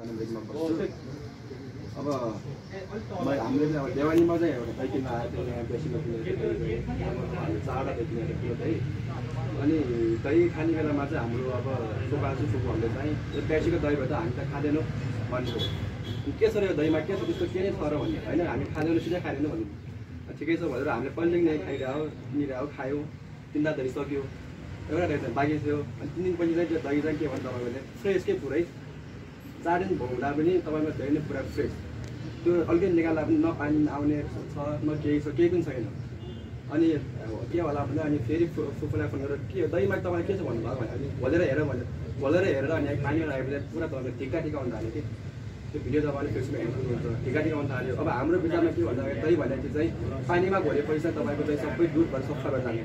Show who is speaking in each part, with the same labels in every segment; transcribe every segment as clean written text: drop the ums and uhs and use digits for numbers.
Speaker 1: पानीमा बस्छु अब हामीले चाहिँ अब देवानीमा चाहिँ एउटा दही किन्न आएको थियो यहाँ बेसीमा चारवटा दही किनेर थियो दही अनि दही खाने बेलामा चाहिँ हाम्रो अब फुपूहरूले चाहिँ यो बेसीको दही भए त हामी त खाँदैनौँ भनेको के छ र यो दहीमा के छ त्यस्तो के नै छ र भन्ने होइन हामी खाँदैनौँ सिधै खाँदैनौँ भन्ने ठिकै छ भनेर हामीले पहिलेदेखि नै खाइरह्यो निरह्यो खायो 3 दही सक्यो एउटा दही चाहिँ बाँकी थियो अनि 3 दिनपछि चाहिँ त्यो दही चाहिँ के भन्नु तपाईँले फ्रेसकै पुरै 4 दिन हुँदा पनि तपाईँको दही नै पुरा फ्रेस त्यो अलिकति निकाल्दा पनि न पानी आउने छ न केही छ केही पनि छैन अनि के होला भने अनि फेरि फुपूलाई फोन गरेर के दहीमा तपाईँले के छ भन्नुभयो भने अनि खोलेर हेर भने खोलेर हेरेर अनि पानी लगाएपछि पुरा तपाईँको ठिक्का हुन थाल्यो कि त्यो भिडियो तपाईँले फेसबुकमा हेर्नुहुन्छ ठिक्का हुन थाल्यो अब हाम्रो विचारमा के भन्दाखेरि दही भनेपछि चाहिँ पानीमा घोलेपछि चाहिँ तपाईँको चाहिँ सबै दुधहरू सफा भएर जाने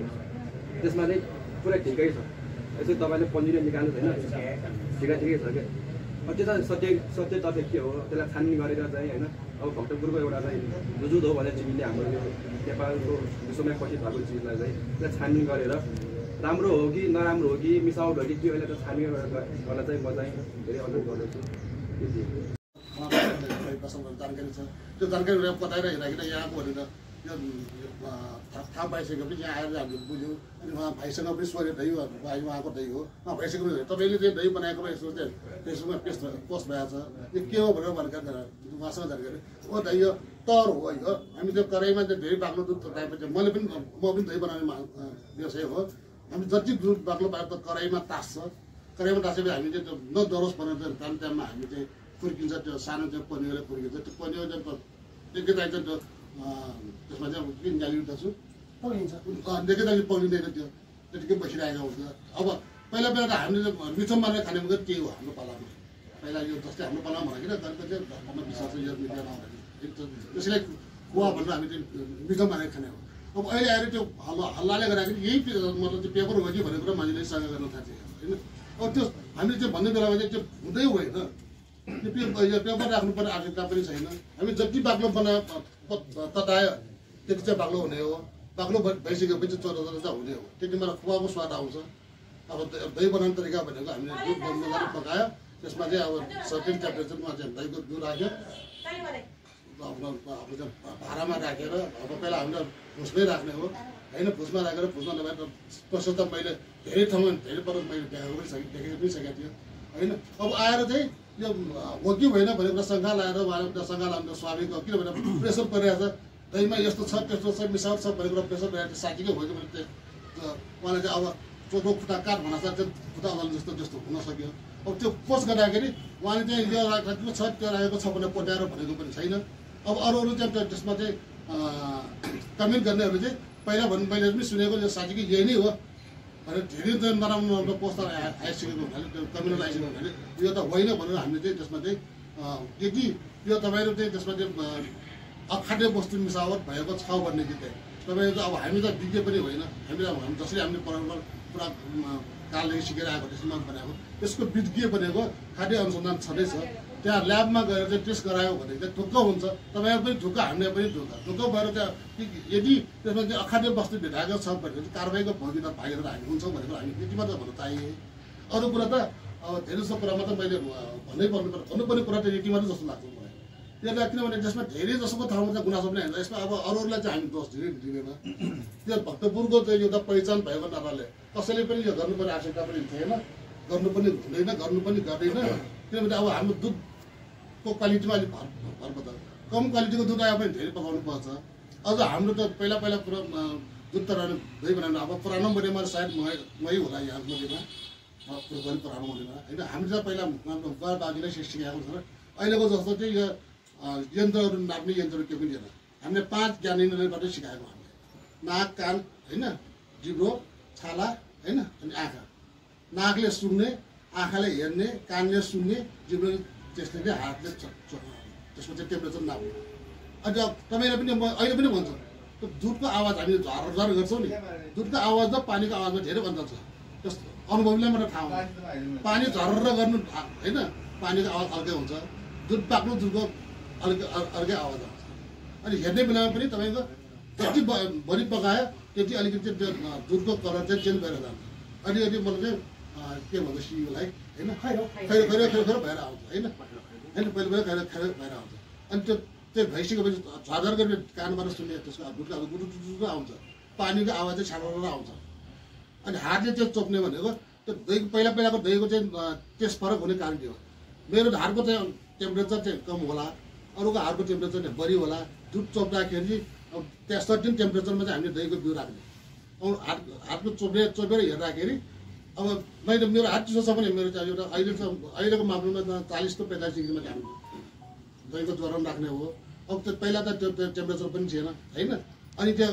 Speaker 1: त्यसमा चाहिँ पुरा ठिकै छ यसो तपाईँले पन्जीले निकाल्नु छैन ठिकै छ क्या त्यो त सत्य तथ्य के हो त्यसलाई छानबिन गरेर चाहिँ होइन अब भक्तपुरको एउटा चाहिँ जुजुद हो भने चिजले हाम्रो यो नेपालको विश्वमै प्रसिद्ध भएको चिजलाई चाहिँ त्यसलाई छानबिन गरेर राम्रो हो कि नराम्रो हो कि मिसावट हो कि त्यो अहिले त छानबिन गर्न चाहिँ म चाहिँ धेरै अनुरोध गर्दछु
Speaker 2: जानकारी छ त्यो जानकारी बताएर हेर्दाखेरि यहाँको भनेर थाहा पाइसकेपछि यहाँ आएर हामीले बुझ्यौँ अनि उहाँ भाइसँग पनि सोध्यो दही भाइ उहाँको दही हो उहाँ भाइसँग तपाईँले चाहिँ दही बनाएको यसो चाहिँ फेसबुकमा पोस्ट भएको छ यो के हो भनेर उहाँसँग जानकारी ओ दही हो तर हो यो हामी त्यो कराईमा चाहिँ धेरै बाक्लो दुध खाएपछि म पनि दही बनाउने व्यवसाय हो हामी जति दुध बाक्लो पाएर त कराईमा तास्छ कराईमा तासेपछि हामी चाहिँ त्यो नडरोस् भनेर चाहिँ टाइममा हामी चाहिँ फुर्किन्छ त्यो सानो चाहिँ पनियोले फुर्किन्छ त्यो पनियो चाहिँ देख्दै चाहिँ त्यो त्यसमा चाहिँ किन गाली उठ्छु पगिन्छ देख्दै पगिँदैन त्यो त्यतिकै बसिरहेको हुन्छ अब पहिला त हामीले मिठो मानेर खाने मतलब त्यही हो हाम्रो पालामा पहिला यो जस्तै हाम्रो पालामा भनेको चाहिँ घरमा विश्वास यो मिडिया नहुँदाखेरि त्यसैलाई कुवा भनेर हामी चाहिँ मिठो मानेर खाने हो अब अहिले आएर त्यो हल्लाले गर्दाखेरि यही मतलब त्यो पेपर हो कि भन्ने कुरा मान्छेले सङ्घ गर्न थाल्छ होइन अब त्यो हामीले चाहिँ भन्ने बेलामा चाहिँ त्यो हुँदै होइन त्यो पेपर राख्नुपर्ने आवश्यकता पनि छैन हामी जति बाक्लो ततायो त्यति चाहिँ बाक्लो हुने हो बाक्लो भइसकेपछि चोरा चाहिँ हुने हो त्यति बेला खुवाको स्वाद आउँछ अब दही बनाउने तरिका भनेको हामीले दुध बन्द गरेर पकायो त्यसमा चाहिँ अब सेकेन्ड टेम्परेचरमा चाहिँ दहीको दुध राख्यो आफ्नो चाहिँ भाँडामा राखेर अब पहिला हामीले भुसमै राख्ने हो होइन भुसमा राखेर भुसमा नभएर प्रशस्त मैले धेरै ठाउँमा धेरै पटक मैले देखेको पनि सकेको थियो होइन अब आएर चाहिँ यो हो कि होइन भन्ने कुरा शङ्का लगाएर उहाँले शङ्का लाग्नु स्वाभाविक हो किनभने प्रेसर परिरहेको छ दहीमा यस्तो छ त्यस्तो छ मिसावट छ भन्ने कुरा प्रेसर परिरहेको साँच्चीकै हो कि भने उहाँले चाहिँ अब चोटो खुट्टा काट भन्दा चाहिँ खुट्टा अगाडि जस्तो हुन सक्यो अब त्यो पोस्ट गर्दाखेरि उहाँले चाहिँ यो राखेको छ त्यो राखेको छ भनेर पट्याएर भनेको पनि छैन अब अरू चाहिँ त्यसमा चाहिँ कमेन्ट गर्नेहरू चाहिँ पहिला भन्नु मैले पनि सुनेको यो साँच्चीकै यही नै हो भनेर धेरै चाहिँ नराम्रो पोस्टर आइसकेको हुनाले त्यो कमेन्ट आइसकेको हुनाले यो त होइन भनेर हामीले चाहिँ त्यसमा चाहिँ यदि यो तपाईँहरू चाहिँ त्यसमा चाहिँ अखाद्य वस्तु मिसावट भएको छ भन्ने चाहिँ तपाईँहरू त अब हामी त विज्ञ पनि होइन हामी जसरी हामीले परम्परा पुरा कालदेखि सिकेर आएको त्यसमा बनाएको त्यसको विज्ञ बनेको खाद्य अनुसन्धान छँदैछ त्यहाँ ल्याबमा गएर चाहिँ टेस्ट गरायो भने चाहिँ ढुक्क हुन्छ तपाईँहरू पनि ढुक्क हामीले पनि ढुक्क भएर त्यहाँ यदि त्यसमा चाहिँ अखाद्य वस्तु भेटाएको छ भने चाहिँ कारबाहीको भूमिका भागेर हामी हुन्छौँ भनेर हामी त्यति मात्र भन्न चाहिए अरू कुरा त अब धेरै जस्तो कुरामा त मैले भन्नै भन्नुपर्ने कुरा त यति मात्रै जस्तो लाग्छ मलाई त्यसलाई किनभने त्यसमा धेरै जसोको ठाउँमा चाहिँ गुनासो पनि होइन यसमा अब अरूलाई चाहिँ हामी दोष दिँदैन त्यो भक्तपुरको चाहिँ एउटा पहिचान भएको नाताले कसैले पनि यो गर्नुपर्ने आवश्यकता पनि थिएन गर्नु पनि हुँदैन गर्नु पनि गर्दैन किनभने अब हाम्रो दुधको क्वालिटीमा अलिक भर पर्छ कम क्वालिटीको दुध आयो भने धेरै पकाउनु पर्छ अझ हाम्रो त पहिला पुरा दुध त दही बनाउनु अब पुरानो मध्येमा सायद मै होला यहाँ मध्येमा पुरानो मध्येमा होइन हामीले त पहिला बुवा बाजेले सिकाएको छ अहिलेको जस्तो चाहिँ यो यन्त्रहरू नाप्ने यन्त्रहरू के पनि छैन हामीले 5 ज्ञानेन्द्रबाट सिकाएको हामीले नाक कान होइन जिब्रो छाला होइन अनि आँखा नाकले सुन्ने आँखाले हेर्ने कानले सुन्ने जिब्रो त्यसले चाहिँ हातले त्यसको चाहिँ टेम्परेचर नाप्ने अनि तपाईँले पनि अहिले पनि भन्छ त्यो दुधको आवाज हामीले झर गर्छौँ नि दुधको आवाज र पानीको आवाजमा धेरै अन्तर छ त्यस्तो अनुभवलाई मात्रै थाहा हुन्छ पानी झर्र गर्नु होइन पानीको आवाज अर्कै हुन्छ दुध पाक्नु दुधको अर्कै आवाज आउँछ अनि हेर्ने बेलामा पनि तपाईँको जति भरि पकायो त्यति अलिकति दुधको कलर चाहिँ चेन्ज भएर जान्छ अलिकति मतलब चाहिँ के भन्छ सियोलाई होइन खैरो भएर आउँछ होइन होइन पहिले खाएर भएर आउँछ अनि त्यो भइसकेपछि झरझर गरेर कानबाट सुन्ने त्यसको दुधको गुटुटुटु आउँछ पानीको आवाज चाहिँ छाडेर आउँछ अनि हातले त्यो चोप्ने भनेको त्यो दहीको पहिलाको दहीको चाहिँ टेस्ट फरक हुने कारण थियो मेरो हातको चाहिँ टेम्परेचर चाहिँ कम होला अरूको हातको टेम्परेचर चाहिँ बढी होला दुध चोप्दाखेरि अब त्यहाँ सर्टेन टेम्परेचरमा चाहिँ हामीले दहीको बिउ राख्ने अब हातको चोपेर हेर्दाखेरि अब मैले मेरो हात चिसो छ भने मेरो चाहिँ एउटा अहिलेको मापदण्डमा 40 to 45 डिग्रीमा चाहिँ हामी दहीको ज्वरो राख्ने हो अब त्यो पहिला त त्यो टेम्परेचर पनि थिएन होइन अनि त्यो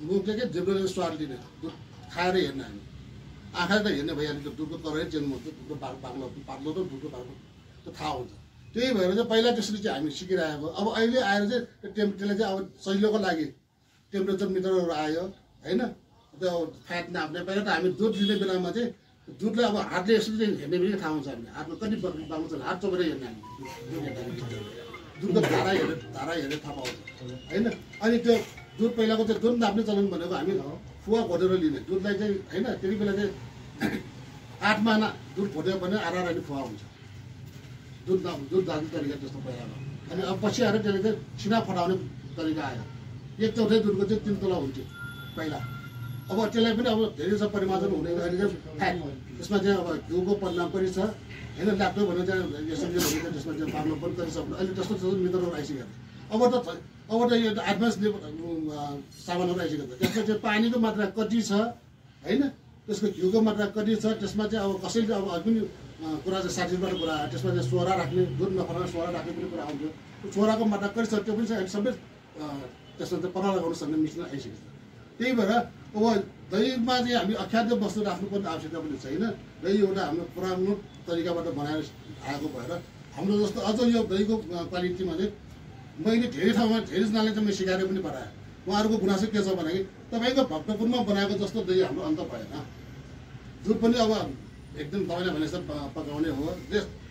Speaker 2: मुखले के जिब्रोले स्वाद लिने दुध खाएर हेर्ने हामी आँखाले त हेर्ने भइहाल्यो त्यो दुधको तरै चेन्ज हुन्छ दुधको पाक्लो र दुधको पाक्लो त्यो थाहा हुन्छ त्यही भएर चाहिँ पहिला त्यसरी चाहिँ हामी सिकिरहेको अब अहिले आएर चाहिँ त्यो त्यसले चाहिँ अब सहिलोको लागि टेम्परेचर मिटरहरू आयो होइन त्यो फ्याट नाप्ने पहिला त हामी दुध दिने बेलामा चाहिँ दुधलाई अब हातले यसरी चाहिँ हेर्ने पनि थाहा हुन्छ हामीले हातमा कति पाउँछ हात चोपेर हेर्ने हामी दुधको धारा हेरेर थाहा पाउँछ होइन अनि त्यो दुध पहिलाको चाहिँ दुध नाप्ने चलन भनेको हामी फुवा घोटेर लिने दुधलाई चाहिँ होइन त्यति बेला चाहिँ 8 महिना दुध घोट्यो भने आरानी फुवा हुन्छ दुध दाल्ने तरिका त्यस्तो पहिलामा अनि अब पछि आएर त्यसले चाहिँ सिना फटाउने तरिका आयो 1/4 दुधको चाहिँ 3 तोला हुन्थ्यो पहिला अब त्यसलाई पनि अब धेरै छ परिमार्जन हुने अहिले चाहिँ फ्याट त्यसमा चाहिँ अब घिउको परिणाम पनि छ होइन ल्याप्टो भने चाहिँ यसरी भने त्यसमा चाहिँ पार्नु पनि गरिसक्नु अहिले त्यस्तो मिटरहरू आइसक्यो अब त यो एडभान्स सामानहरू आइसकेको छ त्यसमा चाहिँ पानीको मात्रा कति छ होइन त्यसको घिउको मात्रा कति छ त्यसमा चाहिँ अब कसैले अब पनि कुरा चाहिँ 60बाट कुरा आयो त्यसमा चाहिँ सोरा राख्ने दुध नफलाउने सोरा राख्ने पनि कुरा आउँथ्यो त्यो सोराको मात्रा कति छ त्यो पनि चाहिँ अहिले सबै त्यसमा चाहिँ पराल लगाउन सक्ने मिसिन आइसकेको छ त्यही भएर अब दहीमा चाहिँ हामी अख्याद्य वस्तु राख्नुपर्ने आवश्यकता पनि छैन दही एउटा हाम्रो पुरानो तरिकाबाट बनाएर आएको भएर हाम्रो जस्तो अझ यो दहीको क्वालिटीमा चाहिँ मैले धेरै ठाउँमा धेरैजनाले चाहिँ मैले सिकाएर पनि पठाएँ उहाँहरूको गुनासो के छ भने तपाईँको भक्तपुरमा बनाएको जस्तो दही हाम्रो अन्त भएन दुध पनि अब एकदम तपाईँले भने जस्तो पकाउने हो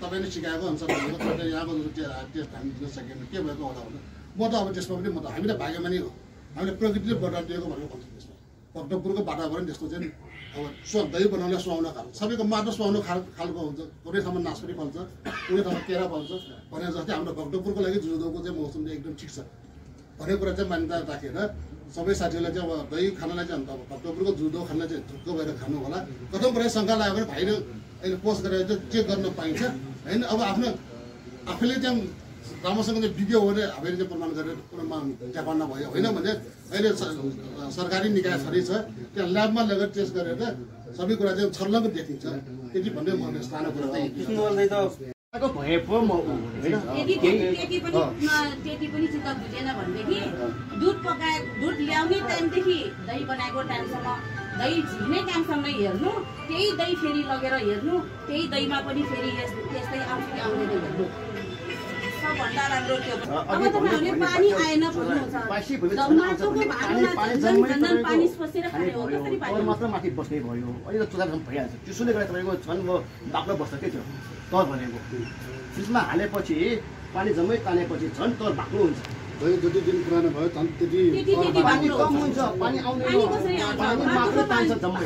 Speaker 2: तपाईँले सिकाएको अनुसार तपाईँले यहाँको टेस्ट हामी दिन सकेन के भएको होला भने म त अब त्यसमा पनि हामी त भाग्यमानी हो हामीले प्रकृतिले बटार दिएको भनेर भन्छ त्यसमा भक्तपुरको वातावरण त्यस्तो चाहिँ अब दही बनाउन सुहाउन खालको सबैको माटो सुहाउनु खालको हुन्छ कुनै ठाउँमा नास्पति फल्छ कुनै ठाउँमा केरा फल्छ भने जस्तै हाम्रो भक्तपुरको लागि जुदोको चाहिँ मौसम चाहिँ एकदम ठिक छ भन्ने कुरा चाहिँ मान्यता राखेर सबै साथीहरूलाई चाहिँ अब दही खानलाई चाहिँ अब भक्तपुरको जुदो खानलाई चाहिँ ढुक्क भएर खानु होला कतै कुरा शङ्का लाग्यो भने भाइले अहिले पोस्ट गरेर चाहिँ के गर्न पाइन्छ होइन अब आफ्नो आफैले चाहिँ राम्रोसँग चाहिँ बिग्यो भने हामीले चाहिँ प्रमाण गरेर कुरामा जापानमा भयो होइन भने अहिले सरकारी निकाय छरी छ त्यहाँ ल्याबमा लगेर टेस्ट गरेर सबै कुरा चाहिँ छर्लङ्ग देखिन्छ त्यति भन्दै म सानो कुरा
Speaker 3: भए पो म
Speaker 4: त्यति पनि चित्त बुझेन भनेदेखि दुध ल्याउने टाइमदेखि दही बनाएको टाइमसम्म दही झिल्ने टाइमसम्म हेर्नु त्यही दही फेरि लगेर हेर्नु त्यही दहीमा पनि फेरि यस्तै आउँछ कि आउँदैन हेर्नु सबभन्दा राम्रो त्यो अब तपाईँहरूले पानी आएन भन्नुहुन्छ माटोको भाँडोमा पानी पसेर खाने हो कसरी पानी
Speaker 3: मात्र माथि बस्ने भयो अहिले त चुलासम्म भइहाल्छ चिसोले गर्दा तपाईँको झन् म बाक्लो बस्छ के थियो तर भनेको फ्रिजमा हालेपछि पानी जम्मै तानेपछि झन् तर बाक्लो हुन्छ
Speaker 2: दही जति दिन पुरानो भयो झन् त्यति
Speaker 3: पानी कम हुन्छ पानी आउँदैन पानी मात्र तान्छ जम्मै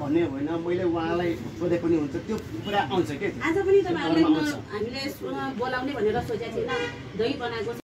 Speaker 3: भन्ने होइन मैले उहाँलाई सोधे पनि हुन्छ त्यो कुरा आउँछ के
Speaker 4: आज पनि तपाईँहरूले हामीले बोलाउने भनेर सोचेको थिएन दही बनाएको छ